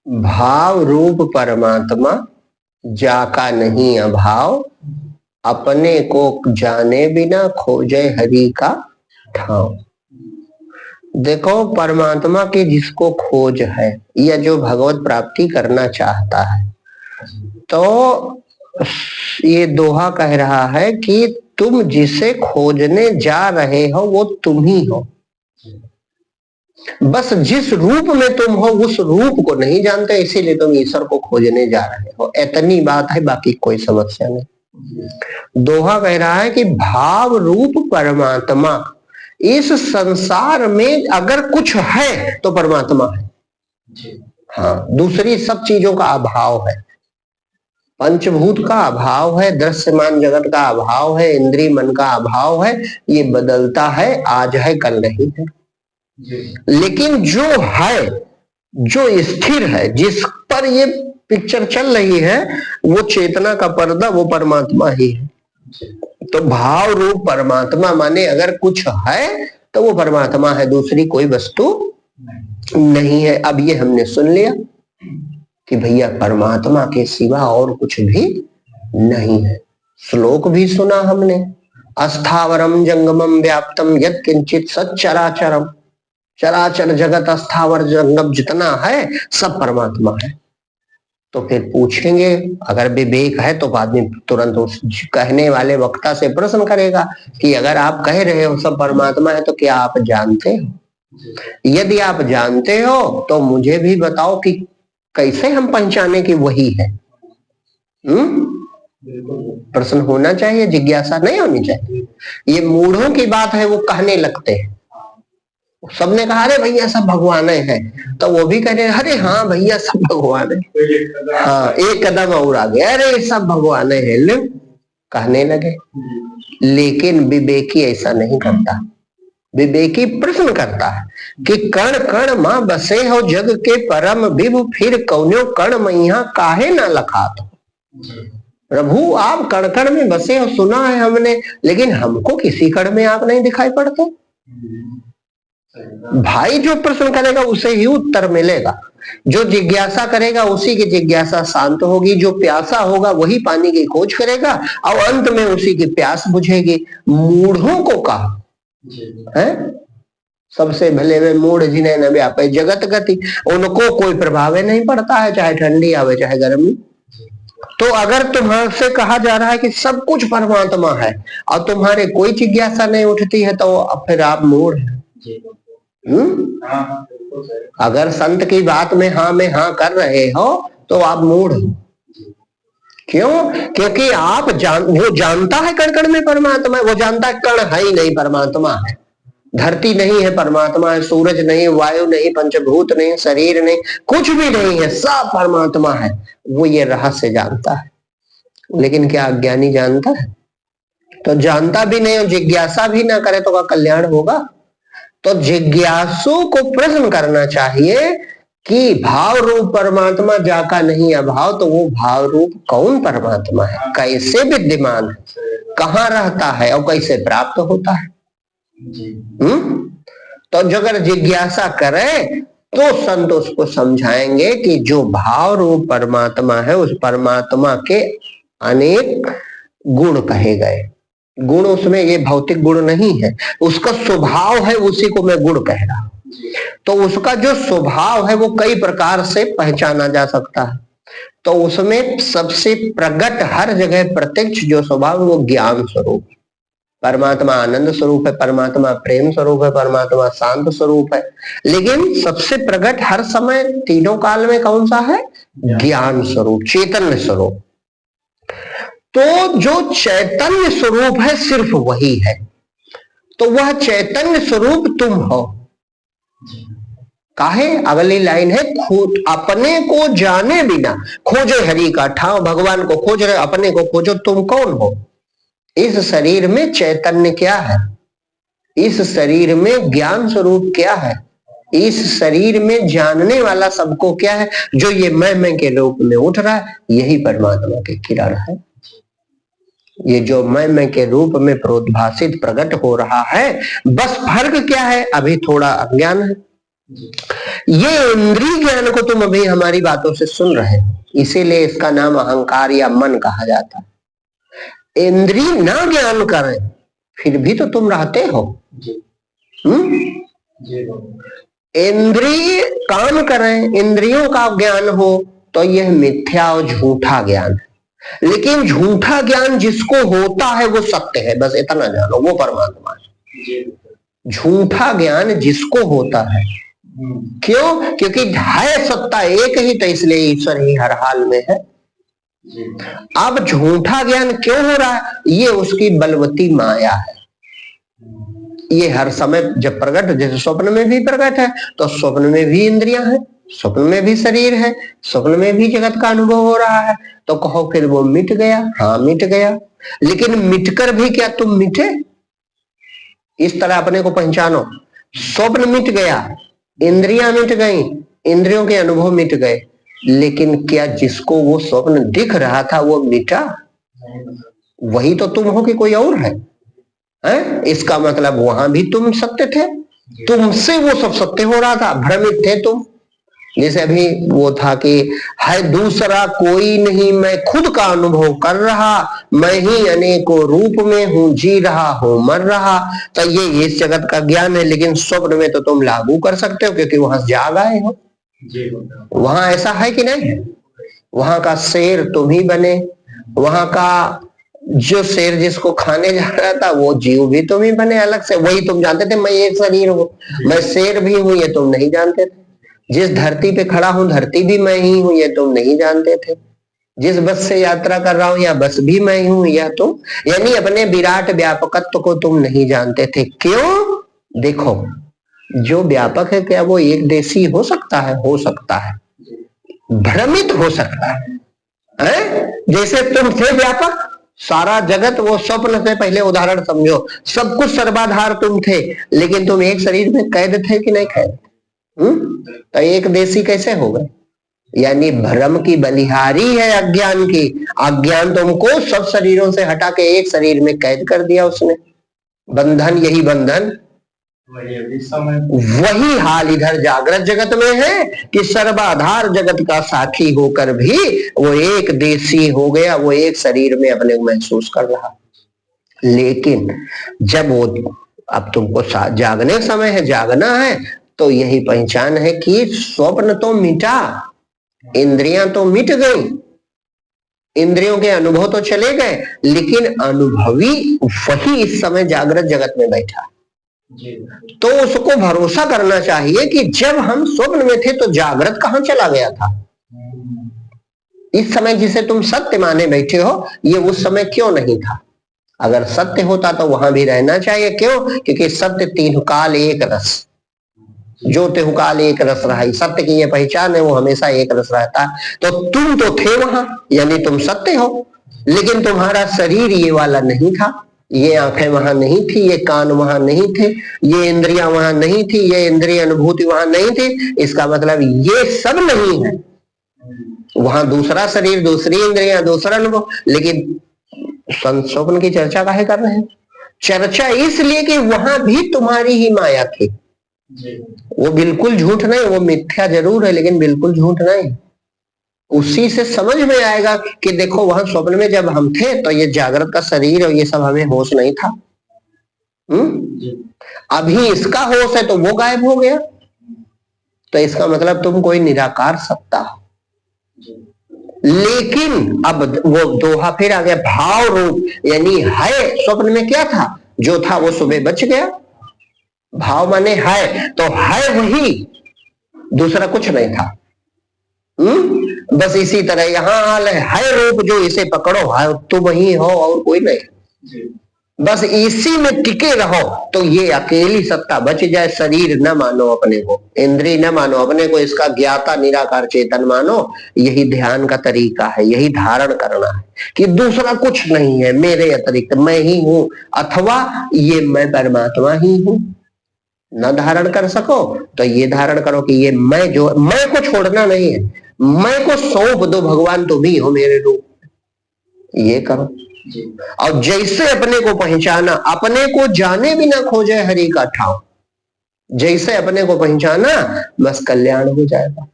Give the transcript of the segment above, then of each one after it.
भाव रूप परमात्मा जाका नहीं अभाव, अपने को जाने बिना खोजे हरि का ठाव। देखो, परमात्मा की जिसको खोज है या जो भगवत प्राप्ति करना चाहता है, तो ये दोहा कह रहा है कि तुम जिसे खोजने जा रहे हो वो तुम ही हो। बस जिस रूप में तुम हो उस रूप को नहीं जानते, इसीलिए तुम ईश्वर को खोजने जा रहे हो। इतनी बात है, बाकी कोई समस्या नहीं। दोहा कह रहा है कि भाव रूप परमात्मा, इस संसार में अगर कुछ है तो परमात्मा है। हाँ, दूसरी सब चीजों का अभाव है। पंचभूत का अभाव है, दृश्यमान जगत का अभाव है, इंद्रिय मन का अभाव है। ये बदलता है, आज है कल नहीं है। लेकिन जो है, जो स्थिर है, जिस पर ये पिक्चर चल रही है, वो चेतना का पर्दा, वो परमात्मा ही है। तो भाव रूप परमात्मा माने अगर कुछ है तो वो परमात्मा है, दूसरी कोई वस्तु नहीं है। अब ये हमने सुन लिया कि भैया परमात्मा के सिवा और कुछ भी नहीं है। श्लोक भी सुना हमने, अस्थावरम जंगमम व्याप्तम यत् किंचित सच्चराचरम। चराचर जगत अस्थावर जंगम जितना है सब परमात्मा है। तो फिर पूछेंगे, अगर विवेक है तो आदमी तुरंत उस कहने वाले वक्ता से प्रश्न करेगा कि अगर आप कह रहे हो सब परमात्मा है तो क्या आप जानते हो? यदि आप जानते हो तो मुझे भी बताओ कि कैसे हम पहचाने कि वही है। प्रश्न होना चाहिए, जिज्ञासा नहीं होनी चाहिए। ये मूढ़ों की बात है, वो कहने लगते हैं। सबने कहा अरे भैया सब भगवान है, तो वो भी कह रहे अरे हाँ भैया सब भगवान है। हाँ, एक कदम और आगे, अरे सब भगवान है, ले कहने लगे। लेकिन विवेकी ऐसा नहीं करता। विवेकी प्रश्न करता है कि कण कण मां बसे हो जग के परम विभु, फिर कौन्यो कण मैया काहे ना लखात। प्रभु आप कण कण में बसे हो, सुना है हमने, लेकिन हमको किसी कण में आप नहीं दिखाई पड़ते। भाई जो प्रश्न करेगा उसे ही उत्तर मिलेगा, जो जिज्ञासा करेगा उसी की जिज्ञासा शांत होगी, जो प्यासा होगा वही पानी की खोज करेगा और अंत में उसी की प्यास बुझेगी। मूढ़ों को कहा है, सबसे भले वे मूढ़ जिन्हें न व्यापे जगत गति, उनको कोई प्रभाव नहीं पड़ता है, चाहे ठंडी आवे चाहे गर्मी। तो अगर तुम्हारे कहा जा रहा है कि सब कुछ परमात्मा है और तुम्हारे कोई जिज्ञासा नहीं उठती है, तो फिर आप मूढ़ हैं। अगर संत की बात में हाँ कर रहे हो तो आप मूढ़ हो। क्यों? क्योंकि आप वो जानता है कण कण में परमात्मा है, वो जानता है कण है ही नहीं, परमात्मा है। धरती नहीं है, परमात्मा है। सूरज नहीं, वायु नहीं, पंचभूत नहीं, शरीर नहीं, कुछ भी नहीं है, सब परमात्मा है। वो ये रहस्य जानता है। लेकिन क्या अज्ञानी जानता है? तो जानता भी नहीं और जिज्ञासा भी ना करे तो क्या कल्याण होगा? तो जिज्ञासु को प्रश्न करना चाहिए कि भाव रूप परमात्मा जाका नहीं अभाव, तो वो भाव रूप कौन परमात्मा है, कैसे विद्यमान है, कहाँ रहता है और कैसे प्राप्त होता है। तो जो अगर जिज्ञासा करे तो संत उसको समझाएंगे कि जो भाव रूप परमात्मा है उस परमात्मा के अनेक गुण कहे गए। गुण उसमें ये भौतिक गुण नहीं है, उसका स्वभाव है, उसी को मैं गुण कह रहा हूं। तो उसका जो स्वभाव है वो कई प्रकार से पहचाना जा सकता है। तो उसमें सबसे प्रकट हर जगह प्रत्यक्ष जो स्वभाव वो ज्ञान स्वरूप, परमात्मा आनंद स्वरूप है, परमात्मा प्रेम स्वरूप है, परमात्मा शांत स्वरूप है। लेकिन सबसे प्रकट हर समय तीनों काल में कौन सा है? ज्ञान स्वरूप, चैतन्य स्वरूप। तो जो चैतन्य स्वरूप है सिर्फ वही है। तो वह चैतन्य स्वरूप तुम हो। काहे? अगली लाइन है, खुद अपने को जाने बिना खोजे हरि का ठाव। भगवान को खोज रहे, अपने को खोजो। तुम कौन हो? इस शरीर में चैतन्य क्या है? इस शरीर में ज्ञान स्वरूप क्या है? इस शरीर में जानने वाला सबको क्या है? जो ये मैं के रूप में उठ रहा है, यही परमात्मा के किरण है। ये जो मैं के रूप में प्रोद्भासित प्रकट हो रहा है, बस फर्क क्या है? अभी थोड़ा अज्ञान है, ये इंद्रिय ज्ञान को तुम अभी हमारी बातों से सुन रहे हो, इसीलिए इसका नाम अहंकार या मन कहा जाता है। इंद्रिय ना ज्ञान करें फिर भी तो तुम रहते हो। इंद्रिय काम करें, इंद्रियों का ज्ञान हो तो यह मिथ्या और झूठा ज्ञान है। लेकिन झूठा ज्ञान जिसको होता है वो सत्य है, बस इतना जानो, वो परमात्मा है। झूठा ज्ञान जिसको होता है, क्यों? क्योंकि है सत्ता एक ही, तो इसलिए ईश्वर ही हर हाल में है। अब झूठा ज्ञान क्यों हो रहा है? ये उसकी बलवती माया है। ये हर समय जब प्रकट, जैसे स्वप्न में भी प्रकट है, तो स्वप्न में भी इंद्रियां हैं, स्वप्न में भी शरीर है, स्वप्न में भी जगत का अनुभव हो रहा है। तो कहो फिर वो मिट गया? हाँ मिट गया, लेकिन मिटकर भी क्या तुम मिटे? इस तरह अपने को पहचानो। स्वप्न मिट गया, इंद्रियां मिट गई, इंद्रियों के अनुभव मिट गए, लेकिन क्या जिसको वो स्वप्न दिख रहा था वो मिटा? वही तो तुम हो कि कोई और है? इसका मतलब वहां भी तुम सत्य थे, तुमसे वो सब सत्य हो रहा था, भ्रमित थे तुम। जैसे अभी वो था कि है दूसरा कोई नहीं, मैं खुद का अनुभव कर रहा, मैं ही अनेकों रूप में हूँ, जी रहा हूँ, मर रहा। तो ये इस जगत का ज्ञान है, लेकिन स्वप्न में तो तुम लागू कर सकते हो क्योंकि वहां जाग आए हो। वहां ऐसा है कि नहीं है? वहां का शेर तुम ही बने, वहां का जो शेर जिसको खाने जा रहा था वो जीव भी तुम ही बने अलग से। वही तुम जानते थे मैं एक शरीर हूँ, मैं शेर भी हूँ, ये तुम नहीं जानते थे। जिस धरती पे खड़ा हूं धरती भी मैं ही हूं, ये तुम नहीं जानते थे। जिस बस से यात्रा कर रहा हूं या बस भी मैं हूं, यह तुम, यानी अपने विराट व्यापकत्व को तुम नहीं जानते थे। क्यों? देखो, जो व्यापक है क्या वो एक देशी हो सकता है? हो सकता है, भ्रमित हो सकता है? जैसे तुम थे व्यापक, सारा जगत वो स्वप्न से, पहले उदाहरण समझो, सब कुछ सर्वाधार तुम थे, लेकिन तुम एक शरीर में कैद थे कि नहीं कैद? तो एक देशी कैसे हो गए? यानी भ्रम की बलिहारी है अज्ञान की। अज्ञान तुमको सब शरीरों से हटा के एक शरीर में कैद कर दिया उसने। बंधन, यही बंधन, वही हाल इधर जागृत जगत में है कि सर्वाधार जगत का साक्षी होकर भी वो एक देशी हो गया, वो एक शरीर में अपने को महसूस कर रहा। लेकिन जब वो, अब तुमको जागने समय है, जागना है, तो यही पहचान है कि स्वप्न तो मिटा, इंद्रियां तो मिट गई, इंद्रियों के अनुभव तो चले गए, लेकिन अनुभवी वही इस समय जागृत जगत में बैठा। तो उसको भरोसा करना चाहिए कि जब हम स्वप्न में थे तो जागृत कहां चला गया था? इस समय जिसे तुम सत्य माने बैठे हो, ये उस समय क्यों नहीं था? अगर सत्य होता तो वहां भी रहना चाहिए। क्यों? क्योंकि सत्य तीन काल एक रस, जो तेहुकाल एक रस रहा, सत्य की ये पहचान है, वो हमेशा एक रस रहता है। तो तुम तो थे वहां, यानी तुम सत्य हो, लेकिन तुम्हारा शरीर ये वाला नहीं था, ये आंखें वहां नहीं थी, ये कान वहां नहीं थे, ये इंद्रियां वहां नहीं थी, ये इंद्रिय अनुभूति वहां नहीं थी। इसका मतलब ये सब नहीं है। वहां दूसरा शरीर, दूसरी इंद्रियां, दूसरा अनुभव। लेकिन स्वप्न की चर्चा काहे कर रहे हैं? चर्चा इसलिए कि वहां भी तुम्हारी ही माया थी। वो बिल्कुल झूठ नहीं, वो मिथ्या जरूर है लेकिन बिल्कुल झूठ नहीं। उसी से समझ में आएगा कि देखो वहां स्वप्न में जब हम थे तो ये जागृत का शरीर और ये सब हमें होश नहीं था। अभी इसका होश है तो वो गायब हो गया। तो इसका मतलब तुम कोई निराकार सत्ता हो। लेकिन अब वो दोहा फिर आ गया, भाव रूप, यानी है। स्वप्न में क्या था? जो था वो सुबह बच गया। भाव माने है, तो है वही, दूसरा कुछ नहीं था। बस इसी तरह यहां हाल है रूप, जो इसे पकड़ो है तो वही हो और कोई नहीं। बस इसी में टिके रहो तो ये अकेली सत्ता बच जाए। शरीर न मानो अपने को, इंद्रिय न मानो अपने को, इसका ज्ञाता निराकार चेतन मानो। यही ध्यान का तरीका है, यही धारण करना है कि दूसरा कुछ नहीं है, मेरे अतिरिक्त मैं ही हूं, अथवा ये मैं परमात्मा ही हूं। न धारण कर सको तो ये धारण करो कि ये मैं, जो मैं को छोड़ना नहीं है, मैं को सौंप दो, भगवान तुम ही हो मेरे रूप, ये करो। और जैसे अपने को पहचाना, अपने को जाने बिना खोजे हरि का ठाव। जैसे अपने को पहचाना बस कल्याण हो जाएगा,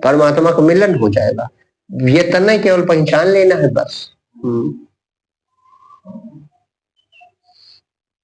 परमात्मा का मिलन हो जाएगा। ये तो नहीं केवल पहचान लेना है बस।